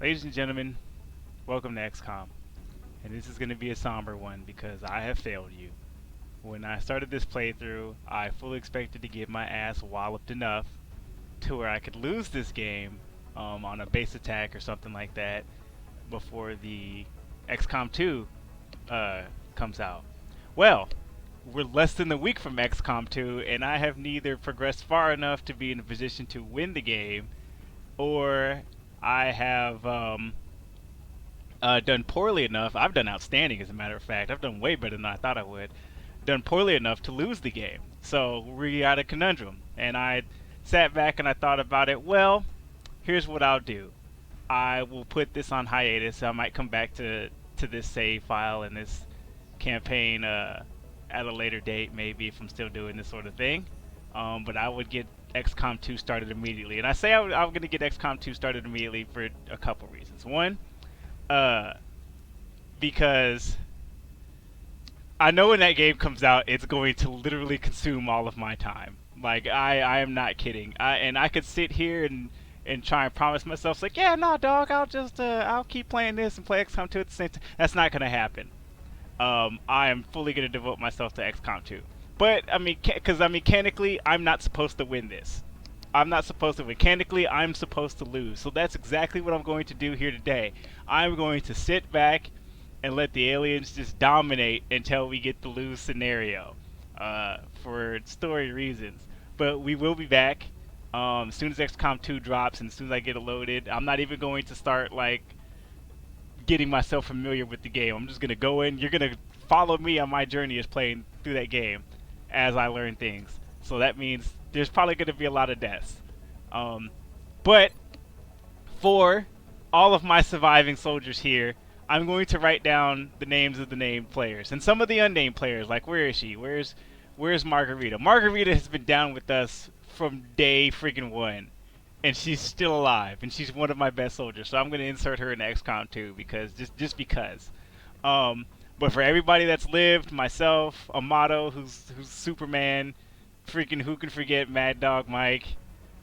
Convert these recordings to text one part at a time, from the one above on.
Ladies and gentlemen, welcome to XCOM. And this is going to be a somber one because I have failed you. When I started this playthrough, I fully expected to get my ass walloped enough to where I could lose this game on a base attack or something like that before the XCOM 2 comes out. Well, we're less than a week from XCOM 2, and I have neither progressed far enough to be in a position to win the game, or I have done poorly enough. I've done outstanding, as a matter of fact. I've done way better than I thought I would. Done poorly enough to lose the game. So we got a conundrum. And I sat back and I thought about it. Well, here's what I'll do. I will put this on hiatus. I might come back to this save file and this campaign at a later date, maybe, if I'm still doing this sort of thing. But I would get XCOM 2 started immediately. And I say I'm going to get XCOM 2 started immediately for a couple reasons. One, uh, because I know when that game comes out, it's going to literally consume all of my time. Like I am not kidding. And I could sit here and try and promise myself like, yeah, no, dog, I'll keep playing this and play XCOM 2 at the same time. That's not gonna happen. I am fully gonna devote myself to XCOM 2. But I mean, because mechanically, I'm not supposed to win this. I'm not supposed to. Mechanically, I'm supposed to lose. So that's exactly what I'm going to do here today. I'm going to sit back and let the aliens just dominate until we get the lose scenario, for story reasons. But we will be back as soon as XCOM 2 drops and as soon as I get it loaded. I'm not even going to start like getting myself familiar with the game. I'm just gonna go in. You're gonna follow me on my journey as playing through that game as I learn things. So that means there's probably gonna be a lot of deaths. But for all of my surviving soldiers here, I'm going to write down the names of the named players and some of the unnamed players. Like, where is she? Where's Margarita? Margarita has been down with us from day freaking one, and she's still alive, and she's one of my best soldiers. So I'm going to insert her in XCOM 2 because just because. But for everybody that's lived, myself, Amato, who's Superman, freaking who can forget Mad Dog Mike.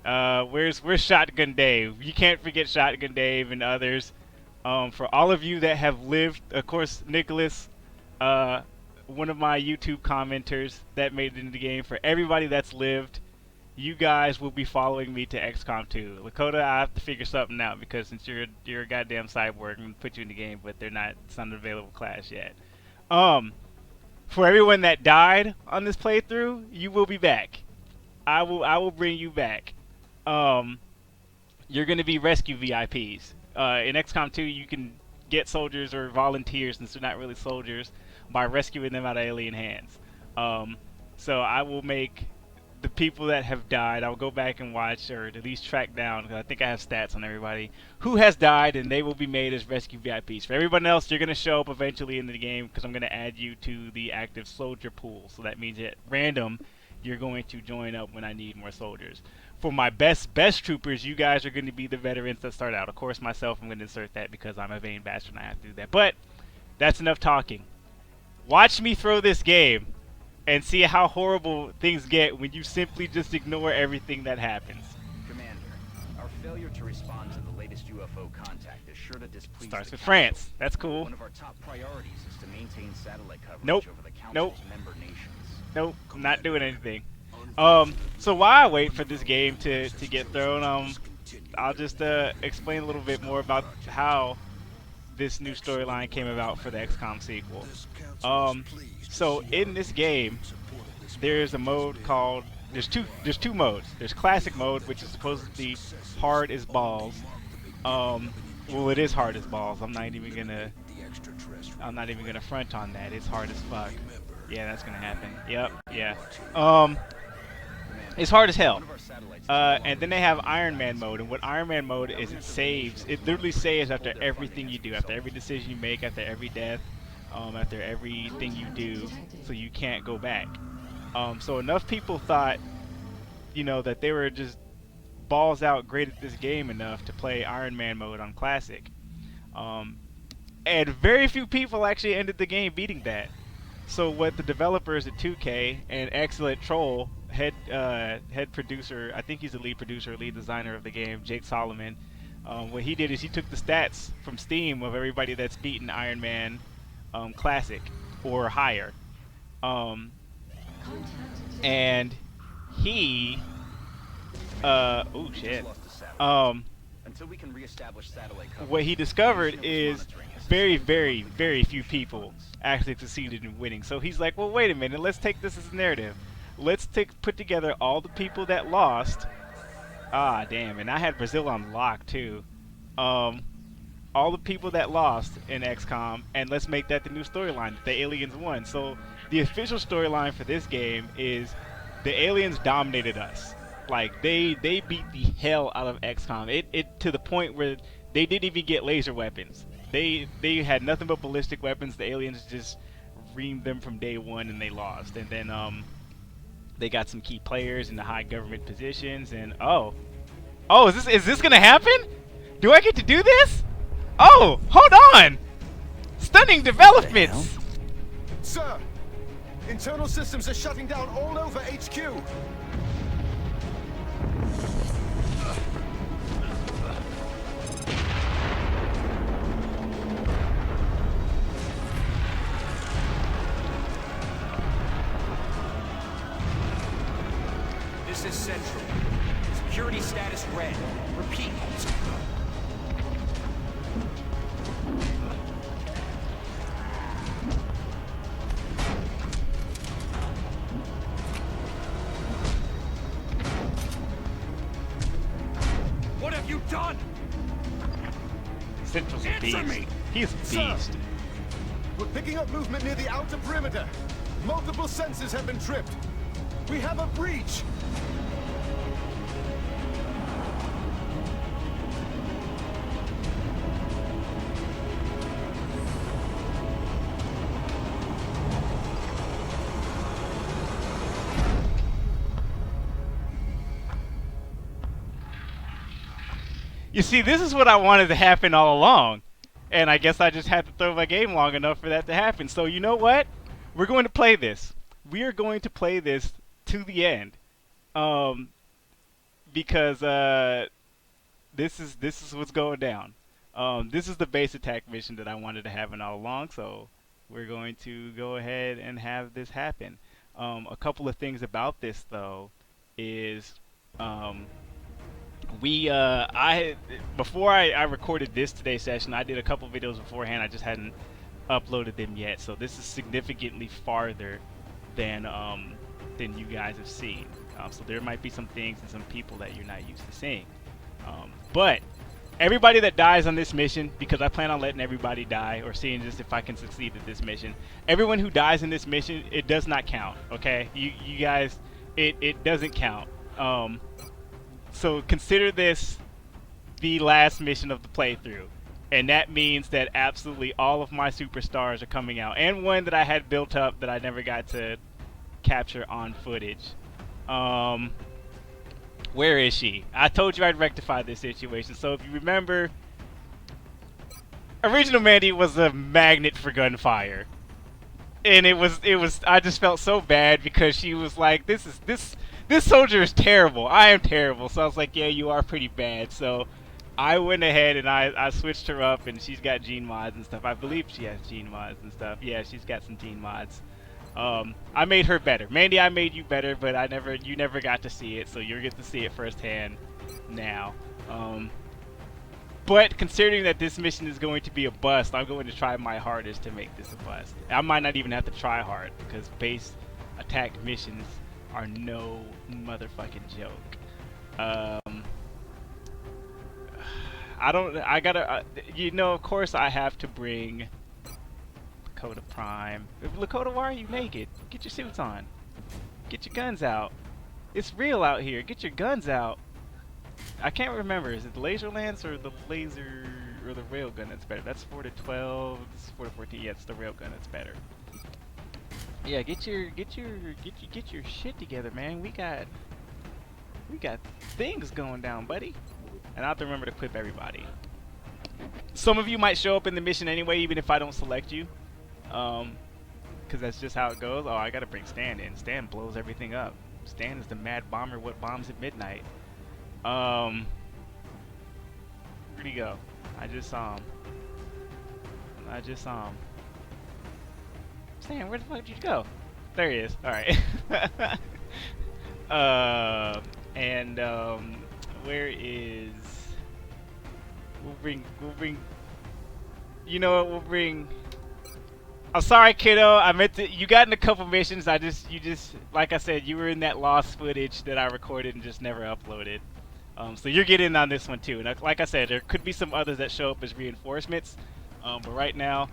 Where's Shotgun Dave? You can't forget Shotgun Dave and others. For all of you that have lived, of course, Nicholas, one of my YouTube commenters that made it into the game. For everybody that's lived, you guys will be following me to XCOM 2. Lakota, I have to figure something out because since you're a goddamn cyborg, I'm gonna put you in the game, but it's not an available class yet. For everyone that died on this playthrough, you will be back. I will bring you back. You're gonna be rescue VIPs. In XCOM 2, you can get soldiers or volunteers, since they're not really soldiers, by rescuing them out of alien hands. So I will make the people that have died, I'll go back and watch, or at least track down, because I think I have stats on everybody, who has died, and they will be made as rescue VIPs. For everyone else, you're going to show up eventually in the game, because I'm going to add you to the active soldier pool. So that means at random, you're going to join up when I need more soldiers. For my best troopers, you guys are going to be the veterans that start out. Of course, myself, I'm going to insert that because I'm a vain bastard and I have to do that. But that's enough talking. Watch me throw this game and see how horrible things get when you simply just ignore everything that happens. Commander, our failure to respond to the latest UFO contact is sure to displease Starts the with Council. France. That's cool. One of our top priorities is to maintain satellite coverage Nope. over the Council's Nope. member nations. Nope, I'm not doing anything. So while I wait for this game to get thrown, I'll just explain a little bit more about how this new storyline came about for the XCOM sequel. So in this game, there's a mode called there's two modes. There's classic mode, which is supposed to be hard as balls. Well, it is hard as balls. I'm not even gonna front on that. It's hard as fuck. Yeah, that's gonna happen. Yep. Yeah. It's hard as hell. And then they have Iron Man mode, and what Iron Man mode is, it saves. It literally saves after everything you do, after every decision you make, after every death, after everything you do, so you can't go back. So enough people thought, that they were just balls out great at this game enough to play Iron Man mode on Classic. And very few people actually ended the game beating that. So what the developers at 2K and Excellent Troll, head producer, I think he's the lead producer, lead designer of the game, Jake Solomon, What he did is he took the stats from Steam of everybody that's beaten Iron Man Classic or higher, um, and he oh shit. Um, Until we can reestablish satellite coverage, what he discovered is very few people actually succeeded in winning. So he's like, well, wait a minute, let's take this as a narrative. Let's put together all the people that lost. Ah, damn, and I had Brazil on lock too. Um, all the people that lost in XCOM, and let's make that the new storyline. The aliens won. So the official storyline for this game is the aliens dominated us. Like they beat the hell out of XCOM. It to the point where they didn't even get laser weapons. They had nothing but ballistic weapons. The aliens just reamed them from day one, and they lost. And then they got some key players in the high government positions. And oh, is this gonna happen? Do I get to do this? Oh, hold on! Stunning developments! Sir, internal systems are shutting down all over HQ. this is Central. Security status red. Repeat. What have you done? Central's a Answer beast. me! He's a beast. We're picking up movement near the outer perimeter. Multiple sensors have been tripped. We have a breach. You see, this is what I wanted to happen all along. And I guess I just had to throw my game long enough for that to happen. So you know what? We're going to play this. We are going to play this to the end. Because this is what's going down. This is the base attack mission that I wanted to happen all along. So we're going to go ahead and have this happen. A couple of things about this though is before I recorded this today's session, I did a couple videos beforehand. I just hadn't uploaded them yet, so this is significantly farther than you guys have seen. So there might be some things and some people that you're not used to seeing. But everybody that dies on this mission, because I plan on letting everybody die or seeing just if I can succeed at this mission. Everyone who dies in this mission, it does not count. Okay, you guys, it doesn't count. So consider this the last mission of the playthrough. And that means that absolutely all of my superstars are coming out. And one that I had built up that I never got to capture on footage. Where is she? I told you I'd rectify this situation. So if you remember, Original Mandy was a magnet for gunfire. And it was I just felt so bad because she was like, this soldier is terrible. I am terrible. So I was like, yeah, you are pretty bad. So I went ahead and I switched her up, and she's got gene mods and stuff. I believe she has gene mods and stuff. Yeah, she's got some gene mods. I made her better. Mandy, I made you better, but you never got to see it, so you'll get to see it firsthand now. But considering that this mission is going to be a bust, I'm going to try my hardest to make this a bust. I might not even have to try hard, because base attack missions are no motherfucking joke. Of course I have to bring Lakota Prime. Lakota, why are you naked? Get your suits on. Get your guns out. It's real out here. Get your guns out. I can't remember. Is it the laser lance or the laser or the railgun that's better? That's 4 to 12. This is 4 to 14. Yeah, it's the railgun that's better. Yeah, get your shit together, man. We got things going down, buddy. And I have to remember to equip everybody. Some of you might show up in the mission anyway, even if I don't select you. Because that's just how it goes. Oh, I gotta bring Stan in. Stan blows everything up. Stan is the mad bomber, what bombs at midnight. Where'd he go? I just saw him. I just saw him. Sam, where the fuck did you go? There he is. All right. And where is? We'll bring. You know what? We'll bring. I'm sorry, kiddo. I meant to. You got in a couple missions. You just, like I said, you were in that lost footage that I recorded and just never uploaded. So you're getting on this one too. And like I said, there could be some others that show up as reinforcements. But right now,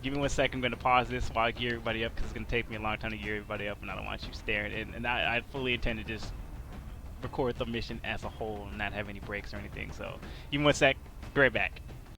give me 1 second. I'm going to pause this while I gear everybody up because it's going to take me a long time to gear everybody up, and I don't want you staring. And I fully intend to just record the mission as a whole and not have any breaks or anything. So give me 1 sec. Be right back.